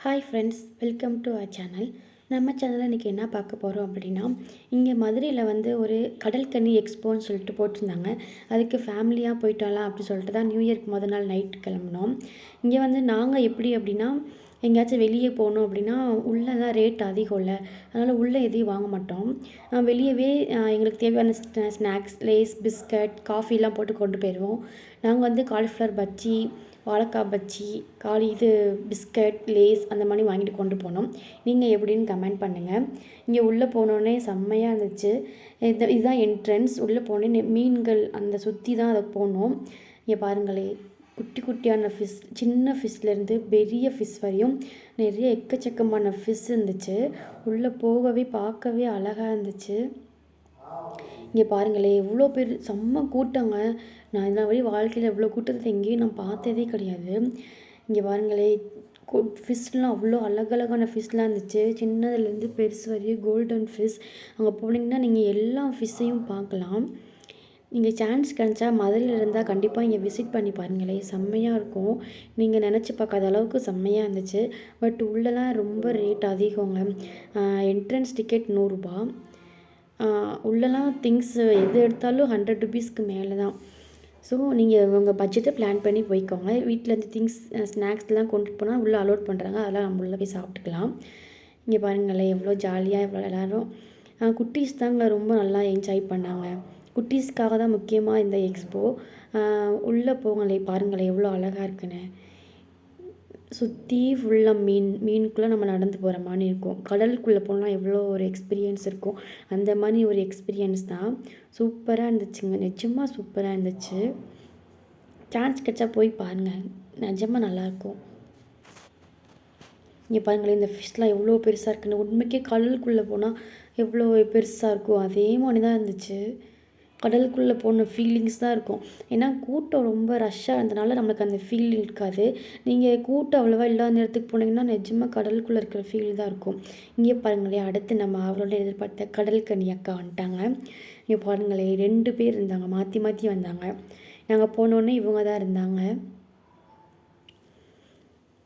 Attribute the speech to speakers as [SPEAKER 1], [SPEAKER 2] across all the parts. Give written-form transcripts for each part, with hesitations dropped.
[SPEAKER 1] Hi friends, welcome to our channel. நம்ம சேனலில் இன்றைக்கி என்ன பார்க்க போகிறோம் அப்படின்னா, இங்கே மதுரையில் வந்து ஒரு கடல்கன்னி எக்ஸ்போன்னு சொல்லிட்டு போட்டிருந்தாங்க. அதுக்கு ஃபேமிலியாக போயிட்டு வரலாம் அப்படி சொல்லிட்டு தான் நியூ இயர்க்கு முதல் நாள் நைட் கிளம்புனோம். இங்கே வந்து நாங்கள் எப்படி அப்படின்னா, எங்கேயாச்சும் வெளியே போகணும் அப்படின்னா உள்ளே தான் ரேட் அதிகம் இல்லை, அதனால் உள்ளே எதையும் வாங்க மாட்டோம். வெளியவே எங்களுக்கு தேவையான ஸ்நாக்ஸ், லேஸ், பிஸ்கட், காஃபிலாம் போட்டு கொண்டு போயிடுவோம். நாங்கள் வந்து காலிஃப்ளவர் பஜ்ஜி, வாழைக்காய் பஜ்ஜி, பிஸ்கட், லேஸ் அந்த மாதிரி வாங்கிட்டு கொண்டு போனோம். நீங்கள் எப்படின்னு கமெண்ட் பண்ணுங்கள். இங்கே உள்ளே போனோடனே செம்மையாக இருந்துச்சு. இதுதான் என்ட்ரன்ஸ். உள்ளே போனோடனே மீன்கள் அந்த சுற்றி தான் அதை போனோம். இங்கே பாருங்களே, குட்டி குட்டியான ஃபிஷ், சின்ன ஃபிஷ்லேருந்து பெரிய ஃபிஷ் வரையும் நிறைய எக்கச்சக்கமான ஃபிஷ் இருந்துச்சு. உள்ளே போகவே பார்க்கவே அழகாக இருந்துச்சு. இங்கே பாருங்களேன், எவ்வளோ பேர், செம்ம கூட்டங்க. நான் இந்த வழி வாழ்க்கையில் எவ்வளோ கூட்டத்தை எங்கேயும் நான் பார்த்ததே கிடையாது. இங்கே பாருங்களேன், ஃபிஷ்லாம் அவ்வளோ அழகழகான ஃபிஷ்லாம் இருந்துச்சு. சின்னதுலேருந்து பெருசு வரையும் கோல்டன் ஃபிஷ். அங்கே போனீங்கன்னா நீங்கள் எல்லா ஃபிஷ்ஷையும் பார்க்கலாம். நீங்கள் சான்ஸ் கிடச்சா மதுரையில் இருந்தால் கண்டிப்பாக இங்கே விசிட் பண்ணி பாருங்களேன், செம்மையாக இருக்கும். நீங்கள் நினச்சி பார்க்காத அளவுக்கு செம்மையாக இருந்துச்சு. பட் உள்ளெல்லாம் ரொம்ப ரேட் அதிகங்க. என்ட்ரன்ஸ் டிக்கெட் 100 ரூபா. உள்ளெல்லாம் திங்ஸ் எது எடுத்தாலும் 100 ருபீஸ்க்கு மேலே தான். ஸோ நீங்கள் உங்கள் பட்ஜெட்டை பிளான் பண்ணி போய்க்கோங்க. வீட்டிலேருந்து திங்ஸ், ஸ்நாக்ஸ்லாம் கொண்டுட்டு போனால் உள்ளே அலோட் பண்ணுறாங்க, அதெல்லாம் நம்ம உள்ளே போய் சாப்பிட்டுக்கலாம். இங்கே பாருங்களேன், எவ்வளோ ஜாலியாக எவ்வளோ எல்லோரும். குட்டீஸ் தாங்க ரொம்ப நல்லா என்ஜாய் பண்ணாங்க. குட்டீஸ்க்காக தான் முக்கியமாக இந்த எக்ஸ்போ. உள்ளே போங்களே, பாருங்களேன் எவ்வளோ அழகாக இருக்குன்னு. சுற்றி ஃபுல்லாக மீனுக்குள்ளே நம்ம நடந்து போகிற மாதிரி இருக்கும். கடலுக்குள்ளே போனால் எவ்வளோ ஒரு எக்ஸ்பீரியன்ஸ் இருக்கும், அந்த மாதிரி ஒரு எக்ஸ்பீரியன்ஸ் தான். சூப்பராக இருந்துச்சுங்க, நிஜமாக சூப்பராக இருந்துச்சு. சான்ஸ் கிடச்சா போய் பாருங்கள், நிஜமாக நல்லாயிருக்கும். இங்கே பாருங்களேன், இந்த ஃபிஷ்லாம் எவ்வளோ பெருசாக இருக்குன்னு. உண்மைக்கே கடலுக்குள்ளே போனால் எவ்வளோ பெருசாக இருக்கும், அதே மாதிரி தான் இருந்துச்சு. கடலுக்குள்ளே போன ஃபீலிங்ஸ் தான் இருக்கும். ஏன்னா கூட்டம் ரொம்ப ரஷ்ஷாக இருந்தனால நம்மளுக்கு அந்த ஃபீல் இருக்காது. நீங்கள் கூட்டம் அவ்வளோவா இல்லாத நேரத்துக்கு போனீங்கன்னா நிஜமாக கடலுக்குள்ளே இருக்கிற ஃபீல் தான் இருக்கும். இங்கே பாருங்களேன், அடுத்து நம்ம அவரோட எதிர்பார்த்த கடல்கன்னி அக்கா வந்துட்டாங்க. இங்கே பாருங்களேன், 2 பேர் இருந்தாங்க, மாற்றி மாற்றி வந்தாங்க. நாங்கள் போனோடனே இவங்க தான் இருந்தாங்க.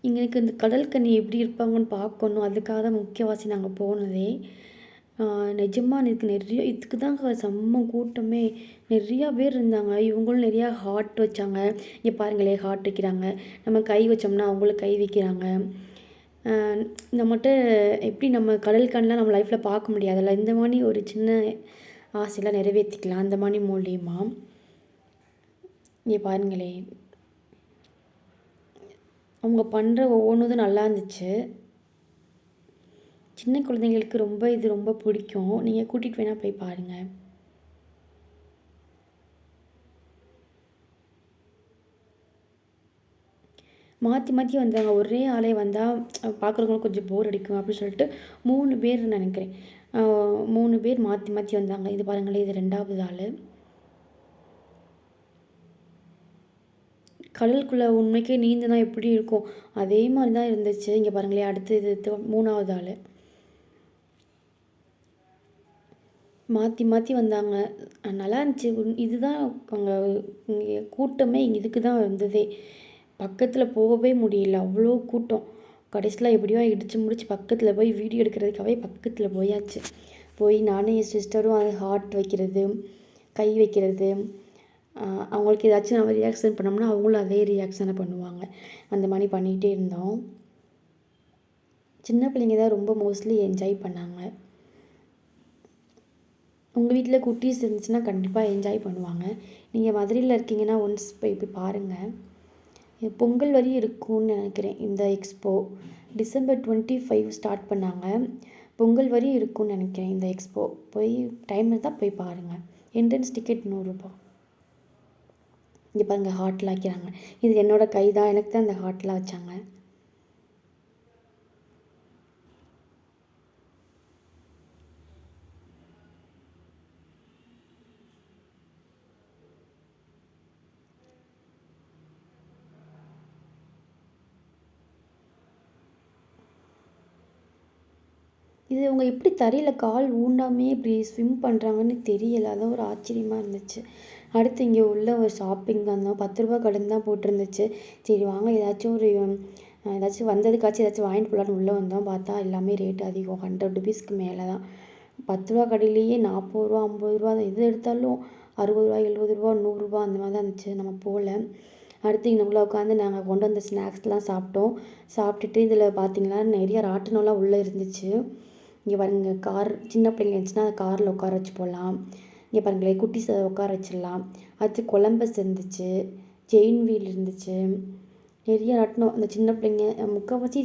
[SPEAKER 1] எங்களுக்கு இந்த கடல்கன்னி எப்படி இருப்பாங்கன்னு பார்க்கணும், அதுக்காக தான் முக்கியவாசி நாங்கள் போனதே. நிஜமாக இதுக்கு தாங்க செம்ம கூட்டமே. நிறையா பேர் இருந்தாங்க. இவங்களும் நிறையா ஹார்ட் வச்சாங்க. இங்கே பாருங்களேன், ஹார்ட் வைக்கிறாங்க. நம்ம கை வச்சோம்னா அவங்களும் கை வைக்கிறாங்க. நம்மகிட்ட எப்படி நம்ம கடல்கன்லாம் நம்ம லைஃப்பில் பார்க்க முடியாதுல்ல, இந்த மாதிரி ஒரு சின்ன ஆசையெல்லாம் நிறைவேற்றிக்கலாம் அந்த மாதிரி மூலியமா. இங்கே பாருங்களேன், அவங்க பண்ணுற ஒவ்வொன்றும் நல்லா இருந்துச்சு. சின்ன குழந்தைங்களுக்கு இது ரொம்ப பிடிக்கும். நீங்கள் கூட்டிகிட்டு வேணால் போய் பாருங்கள். மாற்றி மாற்றி வந்தாங்க. ஒரே ஆளே வந்தால் பார்க்குறவங்களுக்கு கொஞ்சம் போர் அடிக்கும் அப்படின்னு சொல்லிட்டு 3 பேர் நினைக்கிறேன். 3 பேர் மாற்றி மாற்றி வந்தாங்க. இது பாருங்களேன், இது 2வது ஆள். கடலுக்குள்ளே உண்மைக்கே நீந்தினா எப்படி இருக்கும் அதே மாதிரி தான் இருந்துச்சு. இங்கே பாருங்களேன், அடுத்து இது 3வது ஆள். மாற்றி மாற்றி வந்தாங்க, நல்லா இருந்துச்சு. இதுதான் அங்கே இங்கே கூட்டமே இதுக்கு தான் இருந்ததே. பக்கத்தில் போகவே முடியல, அவ்வளோ கூட்டம். கடைசியில் எப்படியோ இடித்து முடிச்சு பக்கத்தில் போய் வீடியோ எடுக்கிறதுக்காகவே பக்கத்தில் போயாச்சு. போய் நானும் என் சிஸ்டரும் அது ஹார்ட் வைக்கிறது, கை வைக்கிறது, அவங்களுக்கு ஏதாச்சும் நம்ம ரியாக்ஷன் பண்ணோம்னா அவங்களும் அதே ரியாக்ஷனை பண்ணுவாங்க. அந்த மாதிரி பண்ணிகிட்டே இருந்தோம். சின்ன பிள்ளைங்க தான் ரொம்ப மோஸ்ட்லி என்ஜாய் பண்ணாங்க. உங்கள் வீட்டில் குட்டீஸ் இருந்துச்சுன்னா கண்டிப்பாக என்ஜாய் பண்ணுவாங்க. நீங்கள் மதுரையில் இருக்கீங்கன்னா ஒன்ஸ் போய் பாருங்கள். பொங்கல் வரையும் இருக்கும்னு நினைக்கிறேன் இந்த எக்ஸ்போ. டிசம்பர் 25 ஸ்டார்ட் பண்ணாங்க. பொங்கல் வரையும் இருக்கும்னு நினைக்கிறேன் இந்த எக்ஸ்போ. போய் டைம் இருந்தால் போய் பாருங்கள். என்ட்ரன்ஸ் டிக்கெட் 100 ரூபா. இங்கே பாருங்கள், ஹார்ட்லாம் வைக்கிறாங்க. இது என்னோடய கை தான், எனக்கு தான் இந்த ஹார்ட்லாம் வச்சாங்க. இது அவங்க எப்படி தரையில் கால் ஊண்டாமே இப்படி ஸ்விம் பண்ணுறாங்கன்னு தெரியலை. அதான் ஒரு ஆச்சரியமாக இருந்துச்சு. அடுத்து இங்கே உள்ள ஒரு ஷாப்பிங் தான், 10 ரூபா கடன் தான் போட்டிருந்துச்சு. சரி வாங்க, ஏதாச்சும் ஒரு ஏதாச்சும் வந்ததுக்காச்சும் ஏதாச்சும் வாங்கிட்டு போகலான்னு உள்ளே வந்தோம். பார்த்தா எல்லாமே ரேட் அதிகம். 100 ருபீஸ்க்கு மேலே தான். ரூ. 10 கடையிலேயே ரூ. 40 ரூ. 50 எது எடுத்தாலும் ரூ. 60 ரூ. 70 ரூ. 100 அந்த மாதிரி தான் இருந்துச்சு. நம்ம போகல. அடுத்து இங்கனக்குள்ளே உட்காந்து நாங்கள் கொண்டு வந்த ஸ்நாக்ஸ்லாம் சாப்பிட்டோம். சாப்பிட்டுட்டு இதில் பார்த்தீங்கன்னா நிறைய ராட்டினம்லாம் உள்ளே இருந்துச்சு. இங்கே பாருங்க கார் சின்ன பிள்ளைங்க இருந்துச்சுன்னா அந்த காரில் உட்கார வச்சு போகலாம். இங்கே பாருங்களேன் குட்டீஸை உட்கார வச்சிடலாம். அடுத்து கொலம்பஸ் இருந்துச்சு, செயின் வீல் இருந்துச்சு, நிறைய ராட்டினம். அந்த சின்ன பிள்ளைங்க முக்கால்வாசி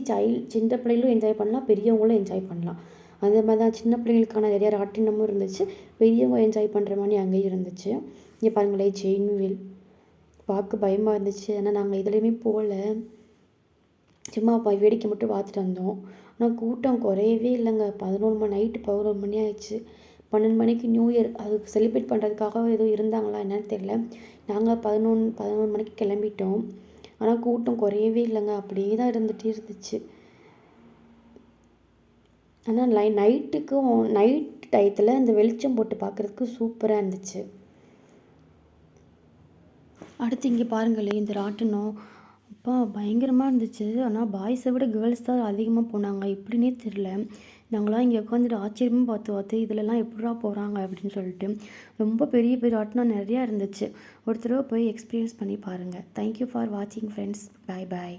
[SPEAKER 1] சின்ன பிள்ளைகளும் என்ஜாய் பண்ணலாம், பெரியவங்களும் என்ஜாய் பண்ணலாம். அந்த மாதிரி தான் சின்ன பிள்ளைங்களுக்கான நிறைய ராட்டினமும் இருந்துச்சு, பெரியவங்க என்ஜாய் பண்ணுற மாதிரி அங்கேயும் இருந்துச்சு. இங்கே பாருங்களேன் செயின் வீல் பார்க்க பயமாக இருந்துச்சு. ஆனால் நாங்கள் இதுலேயுமே போகல, சும்மா வேடிக்கை மட்டும் பார்த்துட்டு வந்தோம். ஆனால் கூட்டம் குறையவே இல்லைங்க. 11 மணி நைட்டு 11 மணி ஆயிடுச்சு. 12 மணிக்கு நியூ இயர் அது செலிப்ரேட் பண்ணுறதுக்காக ஏதோ இருந்தாங்களா என்னன்னு தெரியல. நாங்கள் 11 மணிக்கு கிளம்பிட்டோம். ஆனால் கூட்டம் குறையவே இல்லைங்க, அப்படியே தான் இருந்துச்சு. ஆனால் நைட் டயத்தில் இந்த வெளிச்சம் போட்டு பார்க்குறதுக்கு சூப்பராக இருந்துச்சு. அடுத்து இங்கே பாருங்களேன் இந்த ராட்டினம் அப்பா பயங்கரமாக இருந்துச்சு. ஆனால் பாய்ஸை விட கேர்ள்ஸ் தான் அதிகமாக போனாங்க, எப்படின்னே தெரில. நாங்களாம் இங்கே உட்காந்துட்டு ஆச்சரியமாக பார்த்து இதிலலாம் எப்படிடா போகிறாங்க அப்படின்னு சொல்லிட்டு. ரொம்ப பெரிய பெரிய ராட்டினம் நிறையா இருந்துச்சு. ஒரு தடவை போய் எக்ஸ்பீரியன்ஸ் பண்ணி பாருங்கள். தேங்க்யூ ஃபார் வாட்சிங் ஃப்ரெண்ட்ஸ். பாய் பாய்.